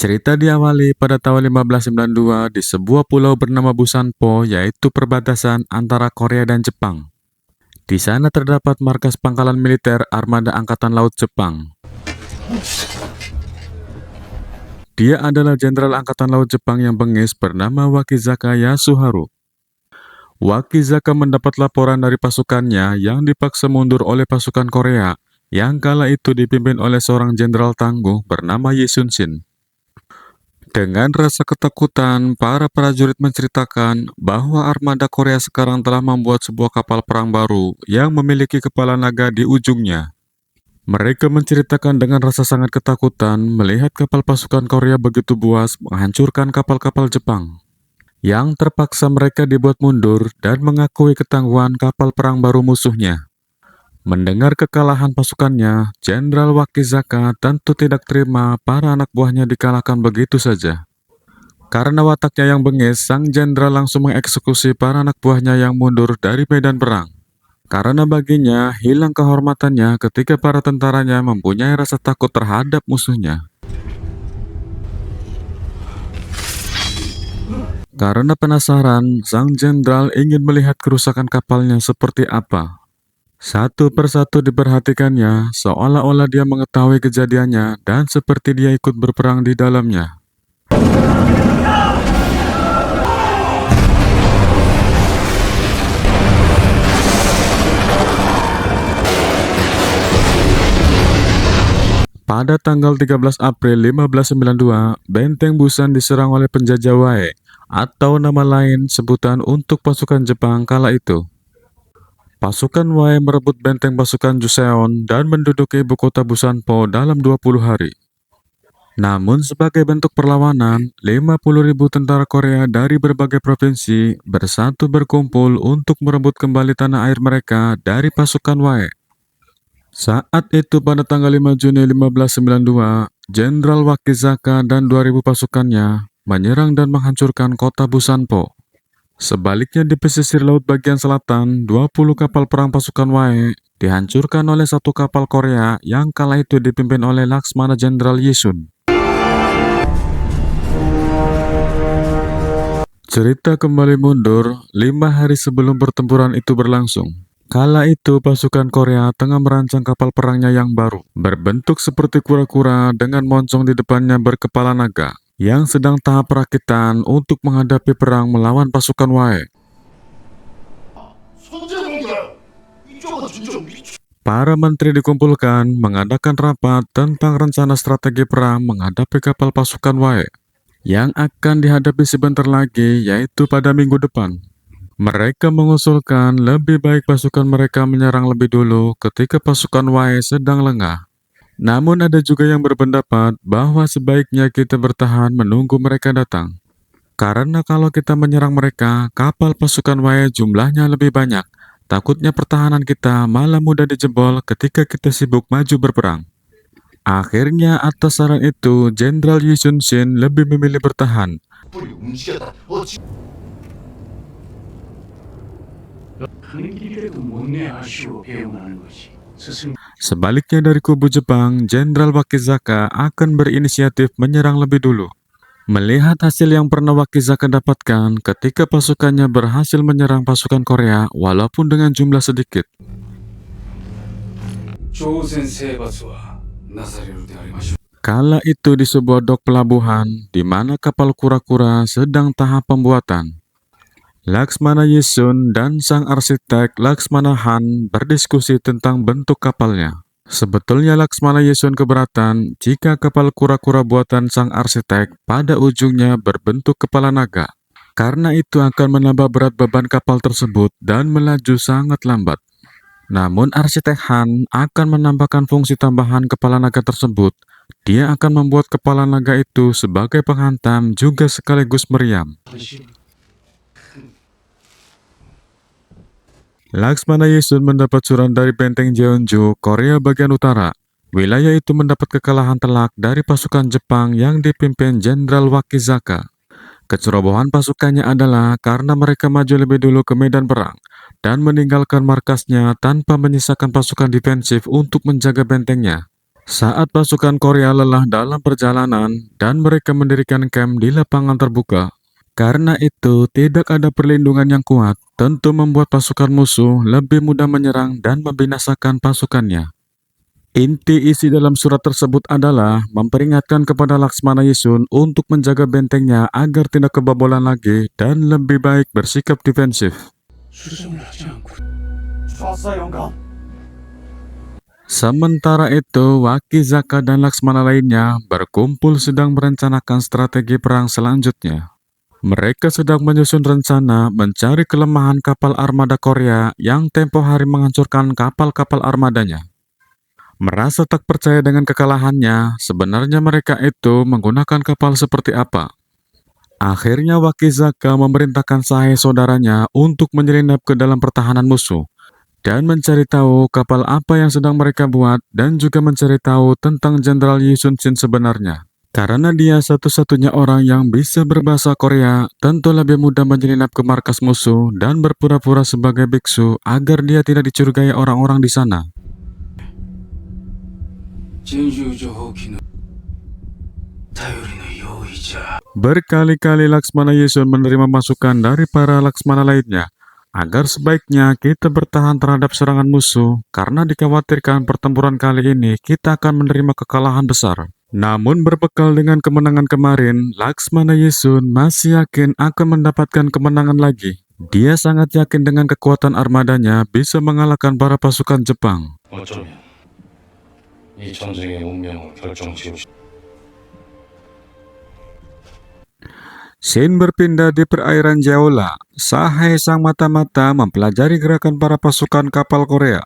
Cerita diawali pada tahun 1592 di sebuah pulau bernama Busanpo, yaitu perbatasan antara Korea dan Jepang. Di sana terdapat markas pangkalan militer Armada Angkatan Laut Jepang. Dia adalah Jenderal Angkatan Laut Jepang yang bengis bernama Wakizaka Yasuharu. Wakizaka mendapat laporan dari pasukannya yang dipaksa mundur oleh pasukan Korea, yang kala itu dipimpin oleh seorang jenderal tangguh bernama Yi Sun-shin. Dengan rasa ketakutan, para prajurit menceritakan bahwa armada Korea sekarang telah membuat sebuah kapal perang baru yang memiliki kepala naga di ujungnya. Mereka menceritakan dengan rasa sangat ketakutan melihat kapal pasukan Korea begitu buas menghancurkan kapal-kapal Jepang. Yang terpaksa mereka dibuat mundur dan mengakui ketangguhan kapal perang baru musuhnya. Mendengar kekalahan pasukannya, Jenderal Wakizaka tentu tidak terima para anak buahnya dikalahkan begitu saja. Karena wataknya yang bengis, sang jenderal langsung mengeksekusi para anak buahnya yang mundur dari medan perang. Karena baginya, hilang kehormatannya ketika para tentaranya mempunyai rasa takut terhadap musuhnya. Karena penasaran, sang jenderal ingin melihat kerusakan kapalnya seperti apa. Satu persatu diperhatikannya, seolah-olah dia mengetahui kejadiannya dan seperti dia ikut berperang di dalamnya. Pada tanggal 13 April 1592, Benteng Busan diserang oleh penjajah Wae, atau nama lain sebutan untuk pasukan Jepang kala itu. Pasukan Wae merebut benteng pasukan Joseon dan menduduki ibu kota Busanpo dalam 20 hari. Namun sebagai bentuk perlawanan, 50.000 tentara Korea dari berbagai provinsi bersatu berkumpul untuk merebut kembali tanah air mereka dari pasukan Wae. Saat itu pada tanggal 5 Juni 1592, Jenderal Wakizaka dan 2.000 pasukannya menyerang dan menghancurkan kota Busanpo. Sebaliknya di pesisir laut bagian selatan, 20 kapal perang pasukan Wae dihancurkan oleh satu kapal Korea yang kala itu dipimpin oleh Laksmana Jenderal Yi Sun. Cerita kembali mundur 5 hari sebelum pertempuran itu berlangsung. Kala itu pasukan Korea tengah merancang kapal perangnya yang baru, berbentuk seperti kura-kura dengan moncong di depannya berkepala naga, yang sedang tahap perakitan untuk menghadapi perang melawan pasukan Wae. Para menteri dikumpulkan mengadakan rapat tentang rencana strategi perang menghadapi kapal pasukan Wae, yang akan dihadapi sebentar lagi, yaitu pada minggu depan. Mereka mengusulkan lebih baik pasukan mereka menyerang lebih dulu ketika pasukan Wae sedang lengah. Namun ada juga yang berpendapat bahwa sebaiknya kita bertahan menunggu mereka datang. Karena kalau kita menyerang mereka, kapal pasukan Wae jumlahnya lebih banyak. Takutnya pertahanan kita malah mudah dijebol ketika kita sibuk maju berperang. Akhirnya atas saran itu, Jenderal Yi Sun-shin lebih memilih bertahan. Sebaliknya dari kubu Jepang, Jenderal Wakizaka akan berinisiatif menyerang lebih dulu. Melihat hasil yang pernah Wakizaka dapatkan ketika pasukannya berhasil menyerang pasukan Korea walaupun dengan jumlah sedikit. Kala itu di sebuah dok pelabuhan, di mana kapal kura-kura sedang tahap pembuatan. Laksmana Yi Sun dan sang arsitek Laksmana Han berdiskusi tentang bentuk kapalnya. Sebetulnya Laksmana Yi Sun keberatan jika kapal kura-kura buatan sang arsitek pada ujungnya berbentuk kepala naga. Karena itu akan menambah berat beban kapal tersebut dan melaju sangat lambat. Namun arsitek Han akan menambahkan fungsi tambahan kepala naga tersebut. Dia akan membuat kepala naga itu sebagai penghantam juga sekaligus meriam. Laksmana Yi Sun mendapat surat dari benteng Jeonju, Korea bagian utara. Wilayah itu mendapat kekalahan telak dari pasukan Jepang yang dipimpin Jenderal Wakizaka. Kecerobohan pasukannya adalah karena mereka maju lebih dulu ke medan perang dan meninggalkan markasnya tanpa menyisakan pasukan defensif untuk menjaga bentengnya. Saat pasukan Korea lelah dalam perjalanan dan mereka mendirikan kamp di lapangan terbuka. Karena itu, tidak ada perlindungan yang kuat, tentu membuat pasukan musuh lebih mudah menyerang dan membinasakan pasukannya. Inti isi dalam surat tersebut adalah memperingatkan kepada Laksmana Yisun untuk menjaga bentengnya agar tidak kebobolan lagi dan lebih baik bersikap defensif. Sementara itu, Wakizaka dan Laksmana lainnya berkumpul sedang merencanakan strategi perang selanjutnya. Mereka sedang menyusun rencana mencari kelemahan kapal armada Korea yang tempo hari menghancurkan kapal-kapal armadanya. Merasa tak percaya dengan kekalahannya, sebenarnya mereka itu menggunakan kapal seperti apa. Akhirnya Wakizaka memerintahkan Sahe saudaranya untuk menyelinap ke dalam pertahanan musuh dan mencari tahu kapal apa yang sedang mereka buat dan juga mencari tahu tentang Jenderal Yi Sun-shin sebenarnya. Karena dia satu-satunya orang yang bisa berbahasa Korea, tentu lebih mudah menyelinap ke markas musuh dan berpura-pura sebagai biksu agar dia tidak dicurigai orang-orang di sana. Berkali-kali Laksmana Yisun menerima masukan dari para Laksmana lainnya agar sebaiknya kita bertahan terhadap serangan musuh karena dikhawatirkan pertempuran kali ini kita akan menerima kekalahan besar. Namun berbekal dengan kemenangan kemarin, Laksmana Yisun masih yakin akan mendapatkan kemenangan lagi. Dia sangat yakin dengan kekuatan armadanya bisa mengalahkan para pasukan Jepang. 이 전쟁의 운명을 결정지을 Shin berpindah di perairan Jeolla. Sahe sang mata-mata mempelajari gerakan para pasukan kapal Korea.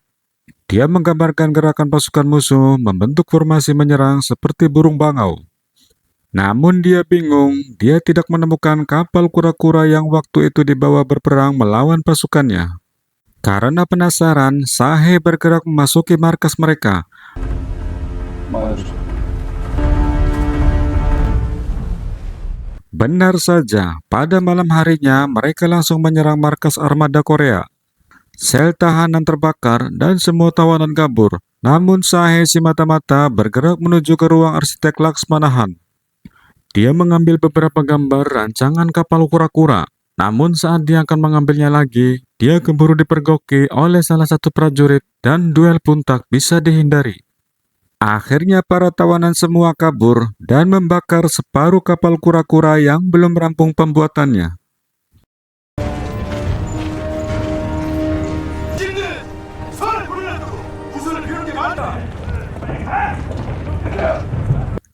Dia menggambarkan gerakan pasukan musuh membentuk formasi menyerang seperti burung bangau. Namun dia bingung, dia tidak menemukan kapal kura-kura yang waktu itu dibawa berperang melawan pasukannya. Karena penasaran, Sahe bergerak memasuki markas mereka. Benar saja, pada malam harinya mereka langsung menyerang markas armada Korea. Sel tahanan terbakar dan semua tawanan kabur. Namun Sahe si mata-mata bergerak menuju ke ruang arsitek Laksmanahan. Dia mengambil beberapa gambar rancangan kapal kura-kura. Namun saat dia akan mengambilnya lagi, dia keburu dipergoki oleh salah satu prajurit dan duel pun tak bisa dihindari. Akhirnya para tawanan semua kabur dan membakar separuh kapal kura-kura yang belum rampung pembuatannya.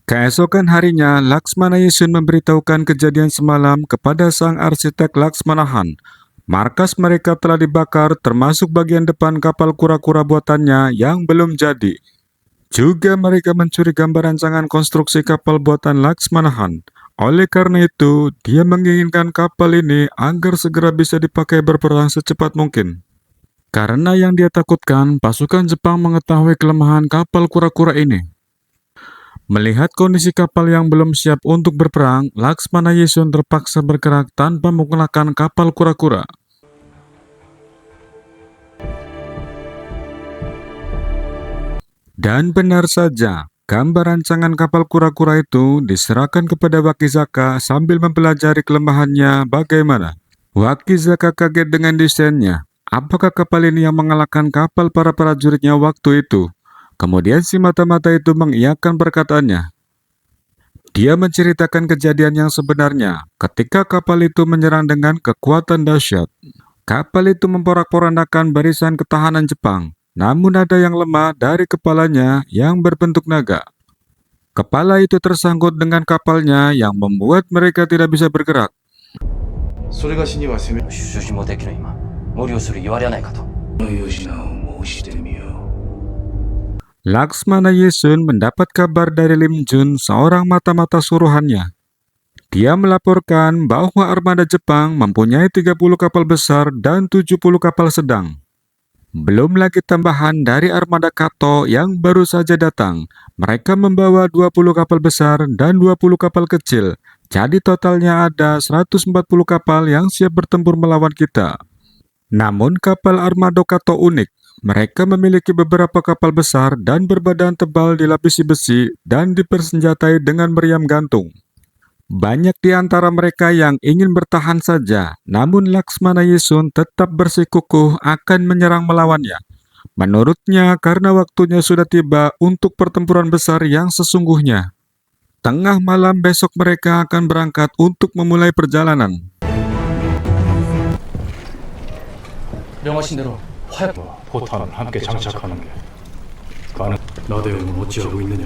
Keesokan harinya, Laksmana Yisun memberitahukan kejadian semalam kepada sang arsitek Laksmanahan. Markas mereka telah dibakar termasuk bagian depan kapal kura-kura buatannya yang belum jadi. Juga mereka mencuri gambar rancangan konstruksi kapal buatan Laksmanahan. Oleh karena itu, dia menginginkan kapal ini agar segera bisa dipakai berperang secepat mungkin. Karena yang dia takutkan, pasukan Jepang mengetahui kelemahan kapal kura-kura ini. Melihat kondisi kapal yang belum siap untuk berperang, Laksmana Yisun terpaksa bergerak tanpa menggunakan kapal kura-kura. Dan benar saja, gambar rancangan kapal kura-kura itu diserahkan kepada Wakizaka sambil mempelajari kelemahannya bagaimana. Wakizaka kaget dengan desainnya. Apakah kapal ini yang mengalahkan kapal para prajuritnya waktu itu? Kemudian si mata-mata itu mengiyakan perkataannya. Dia menceritakan kejadian yang sebenarnya ketika kapal itu menyerang dengan kekuatan dahsyat. Kapal itu memporak-porandakan barisan ketahanan Jepang. Namun ada yang lemah dari kepalanya yang berbentuk naga. Kepala itu tersangkut dengan kapalnya yang membuat mereka tidak bisa bergerak. Laksmana Yisun mendapat kabar dari Lim Jun, seorang mata-mata suruhannya. Dia melaporkan bahwa armada Jepang mempunyai 30 kapal besar dan 70 kapal sedang. Belum lagi tambahan dari armada Kato yang baru saja datang. Mereka membawa 20 kapal besar dan 20 kapal kecil. Jadi totalnya ada 140 kapal yang siap bertempur melawan kita. Namun kapal armada Kato unik. Mereka memiliki beberapa kapal besar dan berbadan tebal dilapisi besi dan dipersenjatai dengan meriam gantung. Banyak di antara mereka yang ingin bertahan saja, namun Laksmana Yisun tetap bersikukuh akan menyerang melawannya. Menurutnya, karena waktunya sudah tiba untuk pertempuran besar yang sesungguhnya. Tengah malam besok mereka akan berangkat untuk memulai perjalanan. 명하신 대로 화약 포탄은 함께 장착하는 게 가능. 나대응은 어찌하고 있느냐?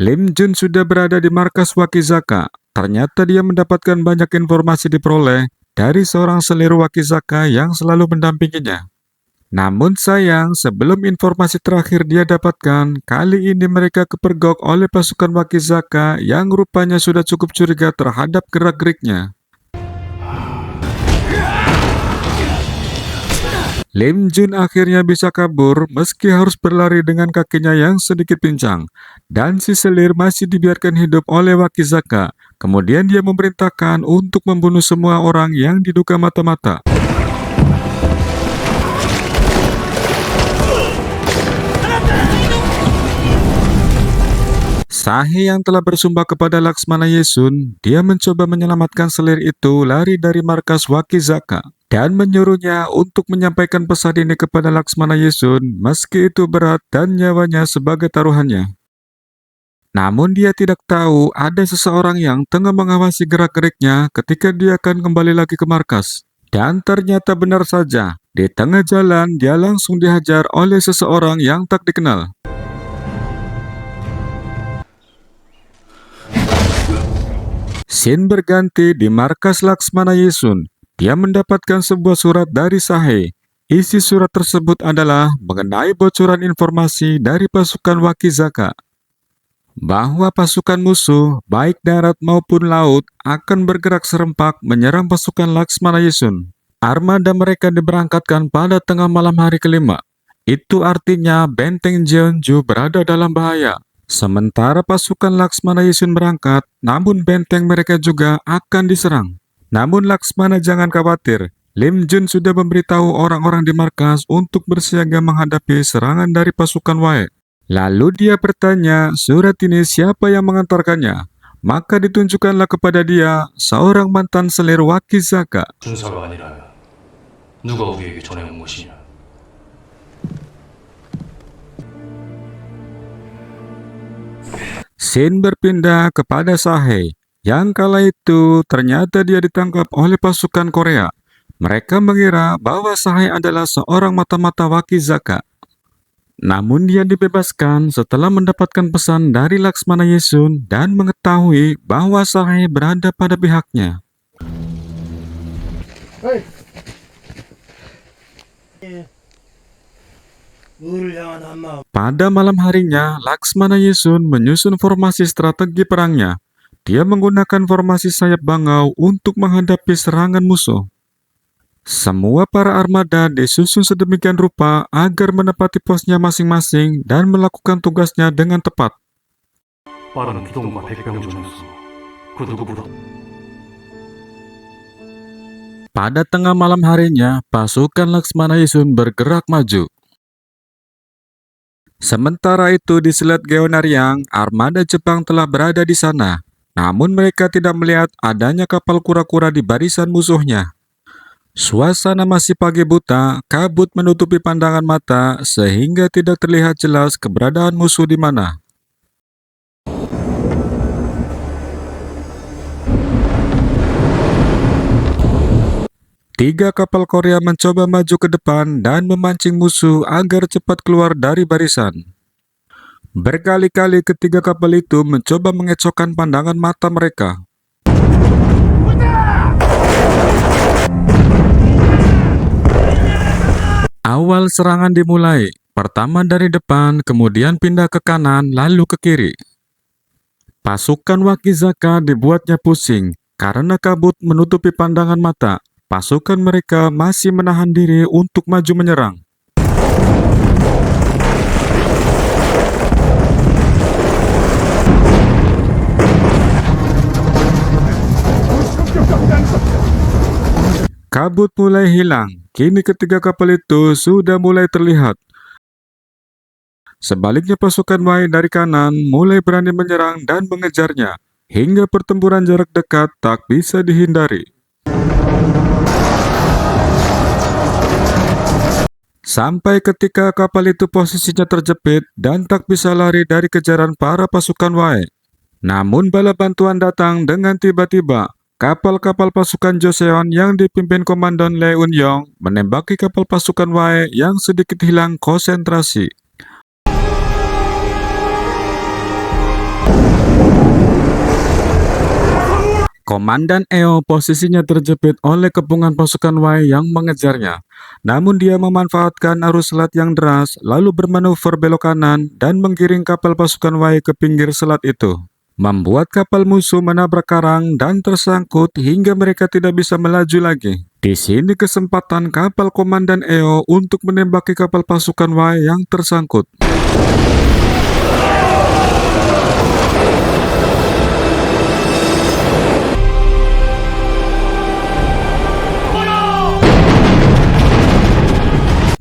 Lim Jun sudah berada di markas Wakizaka. Ternyata dia mendapatkan banyak informasi diperoleh dari seorang selir Wakizaka yang selalu mendampinginya. Namun sayang, sebelum informasi terakhir dia dapatkan, kali ini mereka kepergok oleh pasukan Wakizaka yang rupanya sudah cukup curiga terhadap gerak-geriknya. Lim Jun akhirnya bisa kabur meski harus berlari dengan kakinya yang sedikit pincang. Dan si selir masih dibiarkan hidup oleh Wakizaka. Kemudian dia memerintahkan untuk membunuh semua orang yang diduga mata-mata. Sahe yang telah bersumpah kepada Laksmana Yisun, dia mencoba menyelamatkan selir itu lari dari markas Wakizaka dan menyuruhnya untuk menyampaikan pesan ini kepada Laksmana Yisun meski itu berat dan nyawanya sebagai taruhannya. Namun dia tidak tahu ada seseorang yang tengah mengawasi gerak-geriknya ketika dia akan kembali lagi ke markas. Dan ternyata benar saja, di tengah jalan dia langsung dihajar oleh seseorang yang tak dikenal. Scene berganti di markas Laksmana Yisun. Dia mendapatkan sebuah surat dari Sahe. Isi surat tersebut adalah mengenai bocoran informasi dari pasukan Wakizaka bahwa pasukan musuh, baik darat maupun laut, akan bergerak serempak menyerang pasukan Laksmana Yisun. Armada mereka diberangkatkan pada tengah malam hari kelima. Itu artinya benteng Jeonju berada dalam bahaya. Sementara pasukan Laksmana Yisun berangkat, namun benteng mereka juga akan diserang. Namun Laksmana jangan khawatir, Lim Jun sudah memberitahu orang-orang di markas untuk bersiaga menghadapi serangan dari pasukan Wae. Lalu dia bertanya, surat ini siapa yang mengantarkannya? Maka ditunjukkanlah kepada dia seorang mantan selir Wakizaka. 군사가 아니라면 누가 우리에게 전해온 것이냐? Scene berpindah kepada Sahe, yang kala itu ternyata dia ditangkap oleh pasukan Korea. Mereka mengira bahwa Sahe adalah seorang mata-mata Wakizaka. Namun dia dibebaskan setelah mendapatkan pesan dari Laksmana Yisun dan mengetahui bahwa Sahe berada pada pihaknya. Pada malam harinya, Laksmana Yisun menyusun formasi strategi perangnya. Dia menggunakan formasi sayap bangau untuk menghadapi serangan musuh. Semua para armada disusun sedemikian rupa agar menepati posnya masing-masing dan melakukan tugasnya dengan tepat. 빠른 기동과 백병전에서 그 누구보다 Pada tengah malam harinya, pasukan Laksmana Yisun bergerak maju. Sementara itu di Selat Geonaryang, armada Jepang telah berada di sana. Namun mereka tidak melihat adanya kapal kura-kura di barisan musuhnya. Suasana masih pagi buta, kabut menutupi pandangan mata sehingga tidak terlihat jelas keberadaan musuh di mana. Tiga kapal Korea mencoba maju ke depan dan memancing musuh agar cepat keluar dari barisan. Berkali-kali ketiga kapal itu mencoba mengecokkan pandangan mata mereka. Awal serangan dimulai, pertama dari depan, kemudian pindah ke kanan, lalu ke kiri. Pasukan Wakizaka dibuatnya pusing karena kabut menutupi pandangan mata. Pasukan mereka masih menahan diri untuk maju menyerang. Kabut mulai hilang. Kini ketiga kapal itu sudah mulai terlihat. Sebaliknya pasukan Wei dari kanan mulai berani menyerang dan mengejarnya, hingga pertempuran jarak dekat tak bisa dihindari. Sampai ketika kapal itu posisinya terjepit dan tak bisa lari dari kejaran para pasukan Wei. Namun bala bantuan datang dengan tiba-tiba. Kapal-kapal pasukan Joseon yang dipimpin Komandan Lee Eun-yong menembaki kapal pasukan Wei yang sedikit hilang konsentrasi. Komandan Eo posisinya terjepit oleh kepungan pasukan Wei yang mengejarnya. Namun dia memanfaatkan arus selat yang deras, lalu bermanuver belok kanan dan menggiring kapal pasukan Wei ke pinggir selat itu, membuat kapal musuh menabrak karang dan tersangkut hingga mereka tidak bisa melaju lagi. Di sini kesempatan kapal Komandan Eo untuk menembaki kapal pasukan Wei yang tersangkut.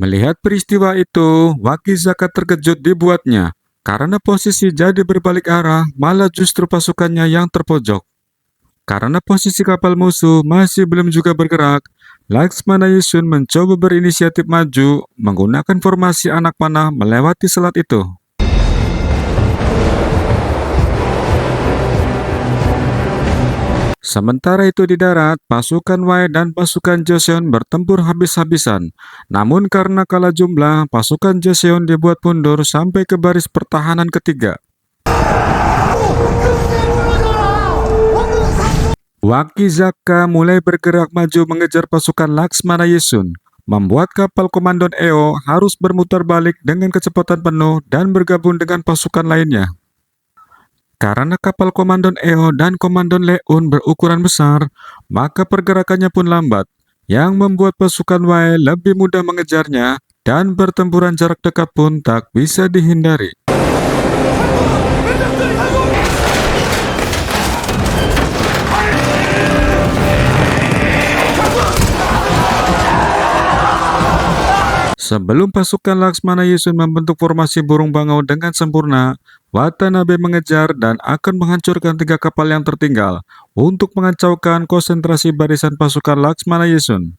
Melihat peristiwa itu, Wakizaka terkejut dibuatnya. Karena posisi jadi berbalik arah, malah justru pasukannya yang terpojok. Karena posisi kapal musuh masih belum juga bergerak, Laksmana Yusun mencoba berinisiatif maju menggunakan formasi anak panah melewati selat itu. Sementara itu di darat, pasukan Wei dan pasukan Joseon bertempur habis-habisan. Namun karena kalah jumlah, pasukan Joseon dibuat mundur sampai ke baris pertahanan ketiga. Wakizaka mulai bergerak maju mengejar pasukan Laksmana Yusun, membuat kapal Komandan Eo harus bermutar balik dengan kecepatan penuh dan bergabung dengan pasukan lainnya. Karena kapal Komandan Eo dan Komandan Leun berukuran besar, maka pergerakannya pun lambat, yang membuat pasukan Wei lebih mudah mengejarnya dan pertempuran jarak dekat pun tak bisa dihindari. Sebelum pasukan Laksmana Yusun membentuk formasi burung bangau dengan sempurna, Watanabe mengejar dan akan menghancurkan 3 kapal yang tertinggal untuk mengacaukan konsentrasi barisan pasukan Laksmana Yusun.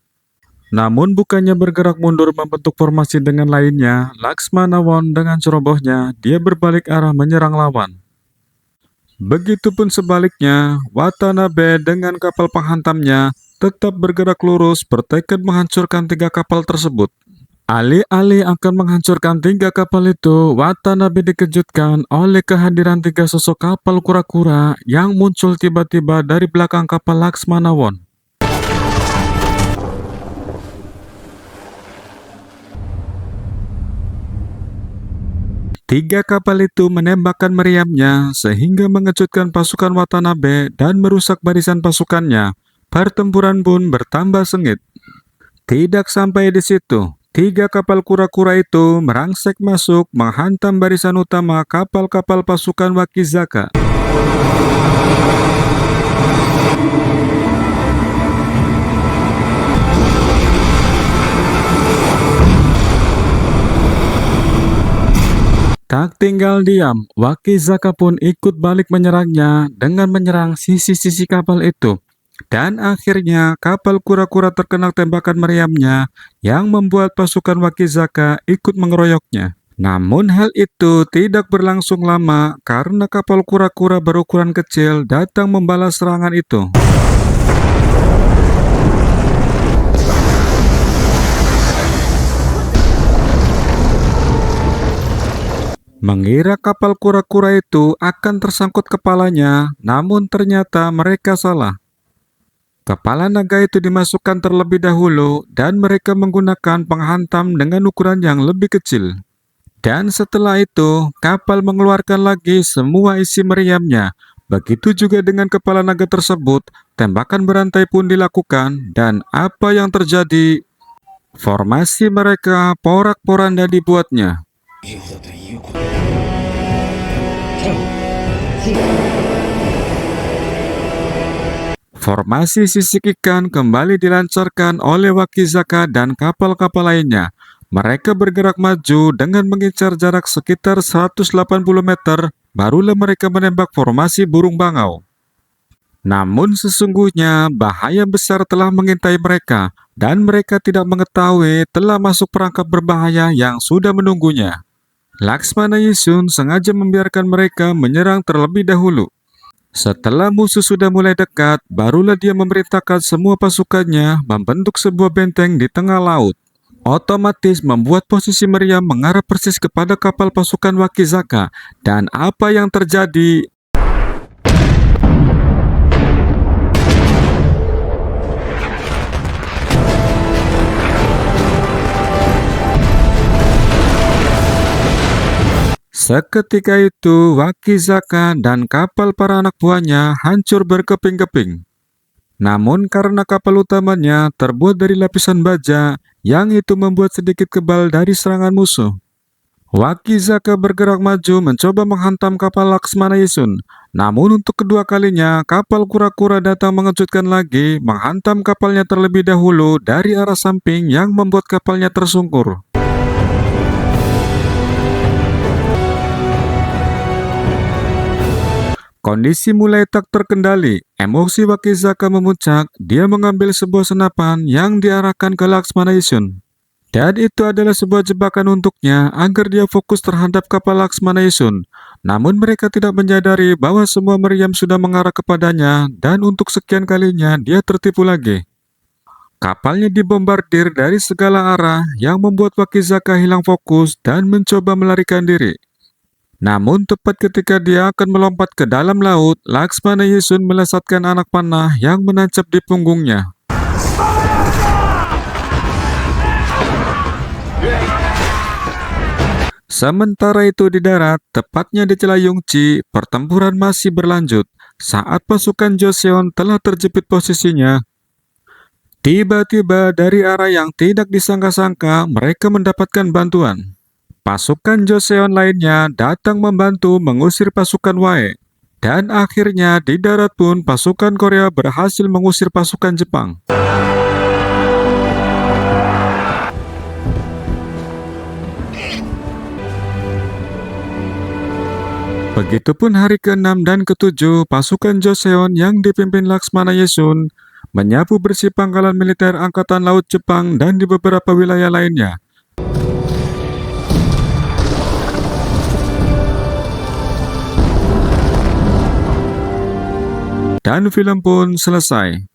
Namun bukannya bergerak mundur membentuk formasi dengan lainnya, Laksmana Won dengan cerobohnya, dia berbalik arah menyerang lawan. Begitupun sebaliknya, Watanabe dengan kapal penghantamnya tetap bergerak lurus bertekad menghancurkan 3 kapal tersebut. Alih-alih akan menghancurkan 3 kapal itu, Watanabe dikejutkan oleh kehadiran 3 sosok kapal kura-kura yang muncul tiba-tiba dari belakang kapal Laksmana Won. Tiga kapal itu menembakkan meriamnya sehingga mengejutkan pasukan Watanabe dan merusak barisan pasukannya. Pertempuran pun bertambah sengit. Tidak sampai di situ. 3 kapal kura-kura itu merangsek masuk menghantam barisan utama kapal-kapal pasukan Wakizaka. Tak tinggal diam, Wakizaka pun ikut balik menyerangnya dengan menyerang sisi-sisi kapal itu. Dan akhirnya kapal kura-kura terkena tembakan meriamnya yang membuat pasukan Wakizaka ikut mengeroyoknya. Namun hal itu tidak berlangsung lama karena kapal kura-kura berukuran kecil datang membalas serangan itu. Mengira kapal kura-kura itu akan tersangkut kepalanya, namun ternyata mereka salah. Kepala naga itu dimasukkan terlebih dahulu dan mereka menggunakan penghantam dengan ukuran yang lebih kecil. Dan setelah itu, kapal mengeluarkan lagi semua isi meriamnya. Begitu juga dengan kepala naga tersebut, tembakan berantai pun dilakukan dan apa yang terjadi? Formasi mereka porak-poranda dibuatnya. Formasi sisik ikan kembali dilancarkan oleh Wakizaka dan kapal-kapal lainnya. Mereka bergerak maju dengan mengincar jarak sekitar 180 meter, barulah mereka menembak formasi burung bangau. Namun sesungguhnya bahaya besar telah mengintai mereka, dan mereka tidak mengetahui telah masuk perangkap berbahaya yang sudah menunggunya. Laksmana Yisun sengaja membiarkan mereka menyerang terlebih dahulu. Setelah musuh sudah mulai dekat, barulah dia memerintahkan semua pasukannya membentuk sebuah benteng di tengah laut. Otomatis membuat posisi meriam mengarah persis kepada kapal pasukan Wakizaka. Dan apa yang terjadi? Seketika itu, Wakizaka dan kapal para anak buahnya hancur berkeping-keping. Namun karena kapal utamanya terbuat dari lapisan baja, yang itu membuat sedikit kebal dari serangan musuh. Wakizaka bergerak maju mencoba menghantam kapal Laksmana Yisun. Namun untuk kedua kalinya, kapal kura-kura datang mengejutkan lagi, menghantam kapalnya terlebih dahulu dari arah samping yang membuat kapalnya tersungkur. Kondisi mulai tak terkendali. Emosi Wakizaka memuncak. Dia mengambil sebuah senapan yang diarahkan ke Laksmana Yisun. Dan itu adalah sebuah jebakan untuknya agar dia fokus terhadap kapal Laksmana Yisun. Namun mereka tidak menyadari bahwa semua meriam sudah mengarah kepadanya dan untuk sekian kalinya dia tertipu lagi. Kapalnya dibombardir dari segala arah yang membuat Wakizaka hilang fokus dan mencoba melarikan diri. Namun tepat ketika dia akan melompat ke dalam laut, Laksmana Yisun melesatkan anak panah yang menancap di punggungnya. Sementara itu di darat, tepatnya di Celayung Chi, pertempuran masih berlanjut. Saat pasukan Joseon telah terjepit posisinya, tiba-tiba dari arah yang tidak disangka-sangka mereka mendapatkan bantuan. Pasukan Joseon lainnya datang membantu mengusir pasukan Wae. Dan akhirnya di darat pun pasukan Korea berhasil mengusir pasukan Jepang. Begitupun hari ke-6 dan ke-7, pasukan Joseon yang dipimpin Laksmana Yisun menyapu bersih pangkalan militer Angkatan Laut Jepang dan di beberapa wilayah lainnya. Dan film pun selesai.